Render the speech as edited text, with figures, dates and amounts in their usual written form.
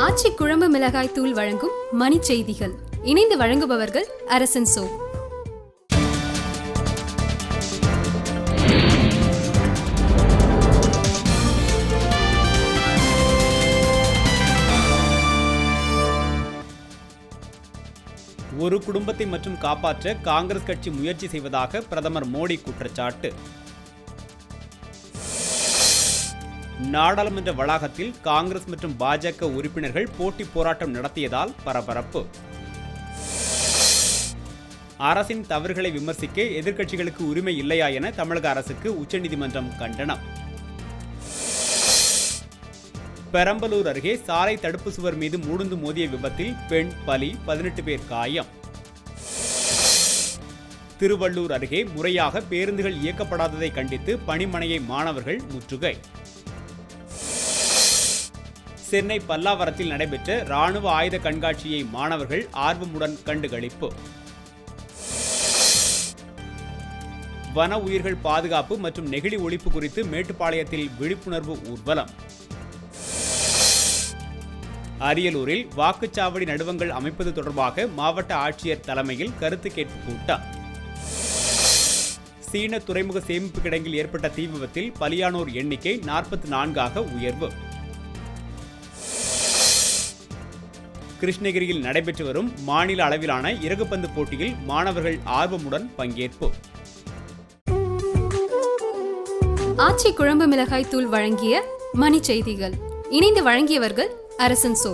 ஆச்சி குழம்பு மிளகாய் தூள் வழங்கும் மணி செய்திகள். இணைந்து வழங்குபவர்கள் அரசன் சோ. ஒரு குடும்பத்தை மட்டும் காப்பாற்ற காங்கிரஸ் கட்சி முயற்சி செய்வதாக பிரதமர் மோடி குற்றச்சாட்டு. நாடாளுமன்ற வளாகத்தில் காங்கிரஸ் மற்றும் பாஜக உறுப்பினர்கள் போட்டி போராட்டம் நடத்தியதால் பரபரப்பு. அரசின் தவறுகளை விமர்சிக்க எதிர்க்கட்சிகளுக்கு உரிமை இல்லையா என தமிழக அரசுக்கு உச்சநீதிமன்றம் கண்டனம். பெரம்பலூர் அருகே சாலை தடுப்பு சுவர் மீது மூடுந்து மோதிய விபத்தில் பெண் பலி, 18 பேர் காயம். திருவள்ளூர் அருகே முறையாக பேருந்துகள் இயக்கப்படாததை கண்டித்து பணிமனையை மாணவர்கள் முற்றுகை. சென்னை பல்லாவரத்தில் நடைபெற்ற ராணுவ ஆயுத கண்காட்சியை மாணவர்கள் ஆர்வமுடன் கண்டுகளிப்பு. வன உயிர்கள் பாதுகாப்பு மற்றும் நெகிழி ஒழிப்பு குறித்து மேட்டுப்பாளையத்தில் விழிப்புணர்வு ஊர்வலம். அரியலூரில் வாக்குச்சாவடி நடுவங்கள் அமைப்பது தொடர்பாக மாவட்ட ஆட்சியர் தலைமையில் கருத்து கேட்பு கூட்டம். சீன துறைமுக சேமிப்பு கிடங்கில் ஏற்பட்ட தீ விபத்தில் பலியானோர் எண்ணிக்கை 44ஆக உயர்வு. கிருஷ்ணகிரியில் நடைபெற்று வரும் மாநில அளவிலான இறகுப்பந்து போட்டியில் மாணவர்கள் ஆர்வமுடன் பங்கேற்பு. ஆச்சி குழம்பு மிளகாய் தூள் வழங்கிய மணி செய்திகள். இணைந்து வழங்கியவர்கள் அரசன் சோ.